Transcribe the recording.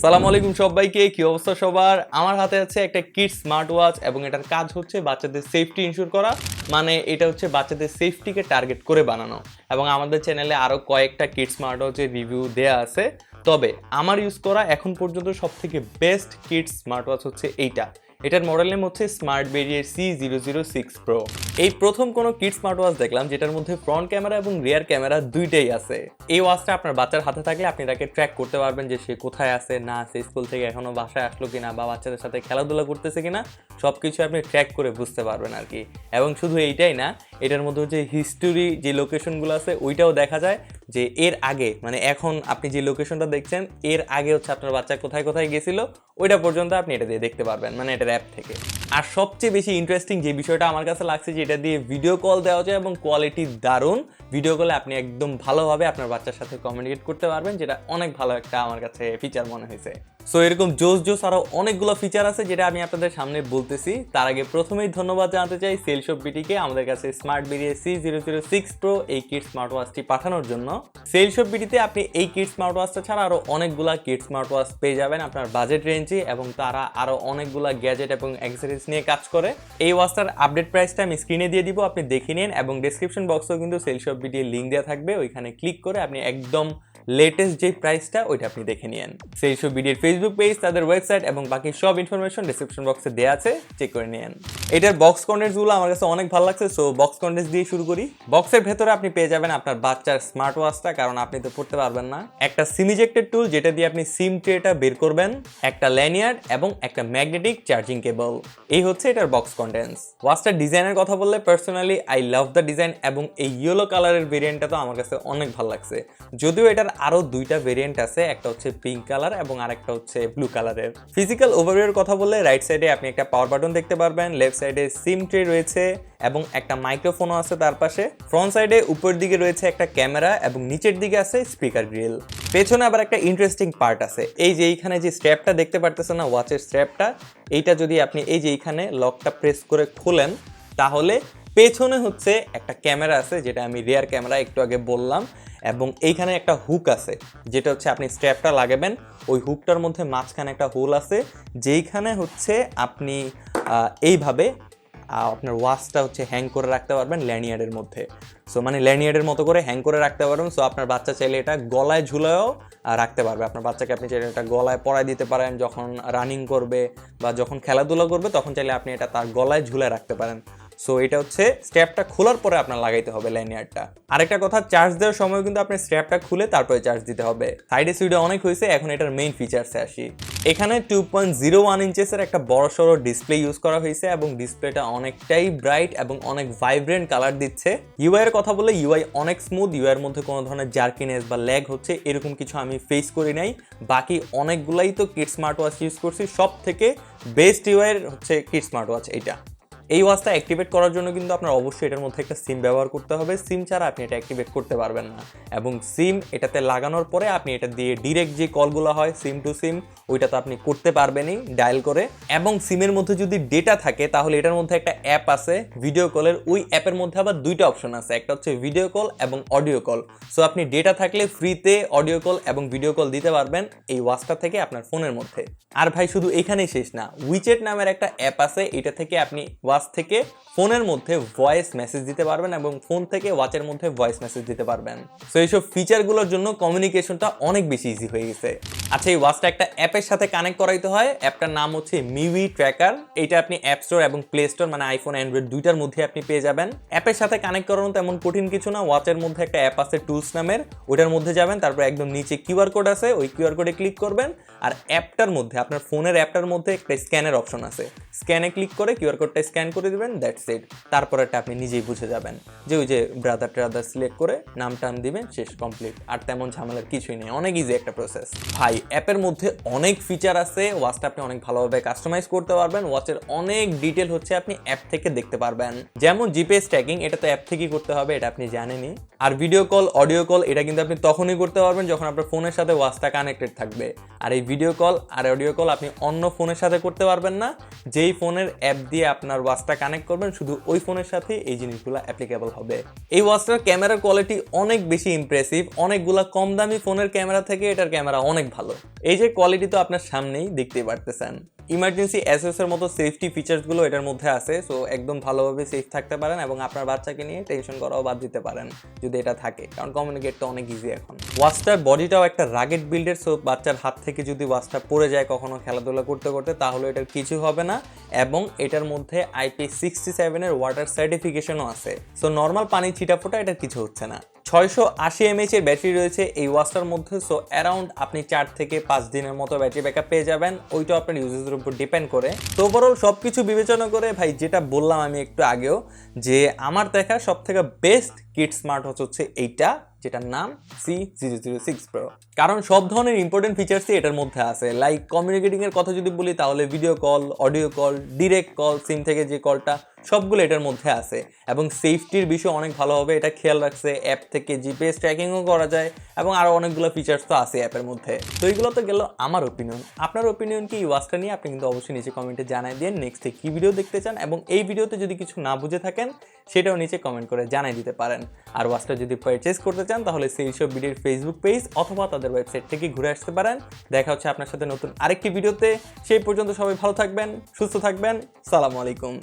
সালাম আলাইকুম সবাইকে, কি অবস্থা সবার? আমার হাতে আছে একটা কিডস স্মার্ট ওয়াচ এবং এটার কাজ হচ্ছে বাচ্চাদের সেফটি ইনশিওর করা। মানে এটা হচ্ছে বাচ্চাদের সেফটিকে টার্গেট করে বানানো। এবং আমাদের চ্যানেলে আরও কয়েকটা কিডস স্মার্ট ওয়াচের রিভিউ দেয়া আছে। তবে আমার ইউজ করা এখন পর্যন্ত সবথেকে বেস্ট কিডস স্মার্ট ওয়াচ হচ্ছে এইটা। এটার মডেল নেম হচ্ছে স্মার্টবেরিয়ার C006 Pro। এই প্রথম কোনো কিড স্মার্ট ওয়াচ দেখলাম যেটার মধ্যে ফ্রন্ট ক্যামেরা এবং রিয়ার ক্যামেরা দুইটাই আছে। এই ওয়াচটা আপনার বাচ্চার হাতে থাকলে আপনি তাকে ট্র্যাক করতে পারবেন যে সে কোথায় আছে না আছে, স্কুল থেকে এখনো বাসায় আসলো কিনা বা বাচ্চাদের সাথে খেলাধুলা করতেছে কিনা, সব কিছু আপনি ট্র্যাক করে বুঝতে পারবেন আর কি। এবং শুধু এইটাই না, এটার মধ্যে যে হিস্টোরি যে লোকেশনগুলো আছে ওইটাও দেখা যায় যে এর আগে, মানে এখন আপনি যে লোকেশনটা দেখছেন এর আগে হচ্ছে আপনার বাচ্চা কোথায় কোথায় গেছিল ওইটা পর্যন্ত আপনি এটা দিয়ে দেখতে পারবেন, মানে এটার অ্যাপ থেকে। আর সবচেয়ে বেশি ইন্টারেস্টিং যে বিষয়টা আমার কাছে লাগছে যে এটা দিয়ে ভিডিও কল দেওয়া যায় এবং কোয়ালিটি দারুণ। ভিডিও কলে আপনি একদম ভালোভাবে আপনার বাচ্চার সাথে কমিউনিকেট করতে পারবেন, যেটা অনেক ভালো একটা আমার কাছে ফিচার মনে হয়েছে। সো এরকম জোস আরও অনেকগুলো ফিচার আছে যেটা আমি আপনাদের সামনে বলতেছি। তার আগে প্রথমেই ধন্যবাদ জানাতে চাই সেলশপ বিটিকে আমাদের কাছে স্মার্টবেরিয়ার C006 Pro এই কিড স্মার্ট ওয়াচটি পাঠানোর জন্য। সেলশপ বিটিতে আপনি এই কিড স্মার্ট ওয়াচটা ছাড়া আরও অনেকগুলা কিড স্মার্ট ওয়াচ পেয়ে যাবেন আপনার বাজেট রেঞ্জে, এবং তারা আরও অনেকগুলা গ্যাজেট এবং অ্যাক্সেসরিজ নিয়ে কাজ করে। এই ওয়াচটার আপডেট প্রাইসটা আমি স্ক্রিনে দিয়ে দিব, আপনি দেখে নিন। এবং ডেসক্রিপশন বক্সেও কিন্তু সেলশপ বিটির লিঙ্ক দেওয়া থাকবে, ওইখানে ক্লিক করে আপনি একদম লেটেস্ট যে প্রাইসটা ওইটা আপনি দেখে নিন। সেলশপ বিডির ফেসবুক পেজ, তাদের ওয়েবসাইট এবং বাকি সব ইনফরমেশন ডেসক্রিপশন বক্সে দেওয়া আছে, চেক করে নিন। এটার বক্স কন্টেন্টসগুলো আমার কাছে অনেক ভালো লাগছে, সো বক্স কন্টেন্টস দিয়ে শুরু করি। বক্সের ভেতরে আপনি পেয়ে যাবেন আপনার বাচ্চার স্মার্ট ওয়াচটা, কারণ আপনি তো পড়তে পারবেন না। একটা সিম ইজেক্টেড টুল যেটা দিয়ে আপনি সিম ট্রেটা বের করবেন, একটা ল্যানিয়ার্ড এবং একটা ম্যাগনেটিক চার্জিং কেবল। এই হচ্ছে এটার বক্স কন্টেন্টস। ওয়াচটার ডিজাইনের কথা বললে personally I love the design, এবং এই ইয়েলো কালারের ভেরিয়েন্টটা তো আমার কাছে অনেক ভালো লাগছে। যদিও এটার আরো দুইটা ভেরিয়েন্ট আছে, একটা হচ্ছে পিঙ্ক কালার এবং আরেকটা হচ্ছে ব্লু কালারের। ফিজিক্যাল ওভারভিউর কথা বললে রাইট সাইডে আপনি একটা পাওয়ার বাটন দেখতে পারবেন, লেফট সাইডে সিম ট্রে রয়েছে এবং একটা মাইক্রোফোনও আছে তার পাশে। ফ্রন্ট সাইডে উপরের দিকে রয়েছে একটা ক্যামেরা এবং নিচের দিকে আছে স্পিকার গ্রিল। পেছনে আবার একটা ইন্টারেস্টিং পার্ট আছে, এই যে এইখানে যে স্ট্র্যাপটা দেখতে পারতেছেন না, ওয়াচের স্ট্র্যাপটা, এইটা যদি আপনি এই যে এইখানে লকটা প্রেস করে খোলেন তাহলে পেছনে হচ্ছে একটা ক্যামেরা আছে, যেটা আমি রিয়ার ক্যামেরা একটু আগে বললাম। এবং এইখানে একটা হুক আছে, যেটা হচ্ছে আপনি স্ট্র্যাপটা লাগাবেন, ওই হুকটার মধ্যে মাঝখানে একটা হোল আছে, যেইখানে হচ্ছে আপনি এইভাবে আপনার ওয়াচটা হচ্ছে হ্যাং করে রাখতে পারবেন ল্যানিয়ার্ডের মধ্যে। সো মানে ল্যানিয়ার্ডের মতো করে হ্যাং করে রাখতে পারবেন। সো আপনার বাচ্চা চাইলে এটা গলায় ঝুলায়ও রাখতে পারবে। আপনার বাচ্চাকে আপনি চাইলে এটা গলায় পরায় দিতে পারেন, যখন রানিং করবে বা যখন খেলাধুলা করবে তখন চাইলে আপনি এটা তার গলায় ঝুলায় রাখতে পারেন। সো এটা হচ্ছে স্ট্র্যাপটা খোলার পরে আপনার লাগাইতে হবে ল্যানিয়ার্ডটা। আরেকটা কথা, চার্জ দেওয়ার সময় কিন্তু আপনি স্ট্র্যাপটা খুলে তারপরে চার্জ দিতে হবে। সাইডে সুইডে অনেক হয়েছে, এখন এটার মেইন ফিচার্সে আসি। এখানে 2.01 ইঞ্চেসের একটা বড়সড় ডিসপ্লে ইউজ করা হয়েছে এবং ডিসপ্লেটা অনেকটাই ব্রাইট এবং অনেক ভাইব্রেন্ট কালার দিচ্ছে। ইউআই এর কথা বলে ইউআই অনেক স্মুথ, ইউআই এর মধ্যে কোনো ধরনের জার্কিনেস বা ল্যাগ হচ্ছে এরকম কিছু আমি ফেস করি নাই। বাকি অনেকগুলাই তো কিড স্মার্ট ওয়াচ ইউজ করছি, সব থেকে বেস্ট ইউআই এর হচ্ছে কিড স্মার্ট ওয়াচ এইটা। এই ওয়াচটা অ্যাক্টিভেট করার জন্য কিন্তু আপনার অবশ্যই এটার মধ্যে একটা সিম ব্যবহার করতে হবে, সিম ছাড়া আপনি এটা অ্যাক্টিভেট করতে পারবেন না। এবং সিম এটাতে লাগানোর পরে আপনি এটা দিয়ে ডিরেক্ট যে কলগুলো হয় সিম টু সিম, ওইটা তো আপনি করতে পারবেনই ডায়াল করে। এবং সিমের মধ্যে যদি ডেটা থাকে তাহলে এটার মধ্যে একটা অ্যাপ আছে ভিডিও কলের, ওই অ্যাপের মধ্যে আবার দুইটা অপশন আছে, একটা হচ্ছে ভিডিও কল এবং অডিও কল। সো আপনি ডেটা থাকলে ফ্রিতে অডিও কল এবং ভিডিও কল দিতে পারবেন এই ওয়াচটা থেকে আপনার ফোনের মধ্যে। আর ভাই শুধু এখানেই শেষ না, উইচেট নামের একটা অ্যাপ আছে, এটা থেকে আপনি ওয়াচ থেকে ফোনের মধ্যে ভয়েস মেসেজ দিতে পারবেন এবং ফোন থেকে ওয়াচের মধ্যে ভয়েস মেসেজ দিতে পারবেন। সো এইসব ফিচারগুলোর জন্য কমিউনিকেশনটা অনেক বেশি ইজি হয়ে গেছে। আচ্ছা, এই ওয়াচটা একটা অ্যাপের সাথে কানেক্ট করাইতে হয়, অ্যাপটার নাম হচ্ছে মিউই ট্র্যাকার। এটা আপনি অ্যাপ স্টোর এবং প্লে স্টোর মানে আইফোন অ্যান্ড্রয়েড দুইটার মধ্যে আপনি পেয়ে যাবেন। অ্যাপের সাথে কানেক্ট করানো তেমন কঠিন কিছু না, ওয়াচের মধ্যে একটা অ্যাপ আছে টুলস নামের, ওইটার মধ্যে যাবেন, তারপর একদম নিচে কিউআর কোড আছে, ওই কিউআর কোডে ক্লিক করবেন। আর অ্যাপটার মধ্যে আপনার ফোনের অ্যাপটার মধ্যে একটা স্ক্যানের অপশন আছে, স্ক্যানে ক্লিক করে কিউআর কোডটা স্ক্যান করে দিবেন, দ্যাটস ইট। তারপর এটা আপনি নিজেই বুঝে যাবেন যে ওই যে ব্রাদার সিলেক্ট করে নাম টাম দিবেন, শেষ, কমপ্লিট। আর তেমন ঝামেলার কিছুই নেই, অনেক ইজি একটা প্রসেস। ভাই অ্যাপের মধ্যে অনেক ফিচার আছে, ওয়াচটা আপনি অনেক ভালোভাবে কাস্টমাইজ করতে পারবেন, ওয়াচের অনেক ডিটেল হচ্ছে আপনি অ্যাপ থেকে দেখতে পারবেন। যেমন জিপিএস ট্র্যাকিং, এটা তো অ্যাপ থেকেই করতে হবে, এটা আপনি জানেনই। আর ভিডিও কল অডিও কল এটা কিন্তু আপনি তখনই করতে পারবেন যখন আপনার ফোনের সাথে ওয়াচটা কানেক্টেড থাকবে। আর এই ভিডিও কল আর অডিও কল আপনি অন্য ফোনের সাথে করতে পারবেন না, যেই ফোনের অ্যাপ দিয়ে আপনার ওয়াচ ওয়াচটা কানেক্ট করবেন, শুধু ওই ফোনের সাথে এই জিনিসগুলো অ্যাপ্লিকেবল হবে। এই ওয়াচটার ক্যামেরার কোয়ালিটি অনেক বেশি ইমপ্রেসিভ, অনেকগুলা কম দামি ফোনের ক্যামেরা থেকে এটার ক্যামেরা অনেক ভালো। এই যে কোয়ালিটি তো আপনার সামনেই দেখতেই পারতেছেন। ইমার্জেন্সি এসওএস এর মতো সেফটি ফিচার্সগুলো এটার মধ্যে আছে, সো একদম ভালোভাবে সেফ থাকতে পারেন এবং আপনার বাচ্চাকে নিয়ে টেনশন করাও বাদ দিতে পারেন যদি এটা থাকে, কারণ কমিউনিকেটটা অনেক ইজি এখন। ওয়াচটার বডিটাও একটা রাগেড বিল্ডের, সো বাচ্চার হাত থেকে যদি ওয়াচটা পড়ে যায় কখনো খেলাধুলা করতে করতে তাহলে এটার কিছু হবে না, এবং এটার মধ্যে IP67 এর ওয়াটার সার্টিফিকেশনও আছে, সো নর্মাল পানি ছিটাফোটা এটার কিছু হচ্ছে না। 680 mAh এর ব্যাটারি রয়েছে এই ওয়াচটার মধ্যে, সো অ্যারাউন্ড আপনি 4 থেকে 5 দিনের মতো ব্যাটারি ব্যাকআপ পেয়ে যাবেন, ওইটা আপনার ইউজেসের উপর ডিপেন্ড করে। তো ওভারঅল সব কিছু বিবেচনা করে ভাই যেটা বললাম আমি একটু আগেও, যে আমার দেখা সব থেকে বেস্ট কিড স্মার্ট ওয়াচ হচ্ছে এইটা, যেটার নাম C006 Pro। কারণ সব ধরনের ইম্পর্টেন্ট ফিচার্সই এটার মধ্যে আছে। লাইক কমিউনিকেটিং এর কথা যদি বলি তাহলে video call, audio call, direct call, SIM থেকে যে কলটা, সবগুলো এটার মধ্যে আছে। এবং সেফটির বিষয় অনেক ভালো হবে, এটা খেয়াল রাখছে। অ্যাপ থেকে জিপিএস ট্র্যাকিংও করা যায় এবং আরও অনেকগুলো ফিচার্স তো আছে অ্যাপের মধ্যে। তো এইগুলো তো গেল আমার ওপিনিয়ন। আপনার ওপিনিয়ন কি এই ওয়াচটা নিয়ে? আপনি কিন্তু অবশ্যই নিচে কমেন্টে জানাই দিন নেক্সট কি ভিডিও দেখতে চান, এবং এই ভিডিওতে যদি কিছু না বুঝে থাকেন সেটাও নিচে কমেন্ট করে জানাই দিতে পারেন। আর ওয়াচটা যদি পারচেজ করতে চান তাহলে সেইসব ভিডিওর ফেসবুক পেজ অথবা তাদের ওয়েবসাইট থেকে ঘুরে আসতে পারেন। দেখা হচ্ছে আপনার সাথে নতুন আরেকটি ভিডিওতে। সেই পর্যন্ত সবাই ভালো থাকবেন, সুস্থ থাকবেন। সালামু আলাইকুম।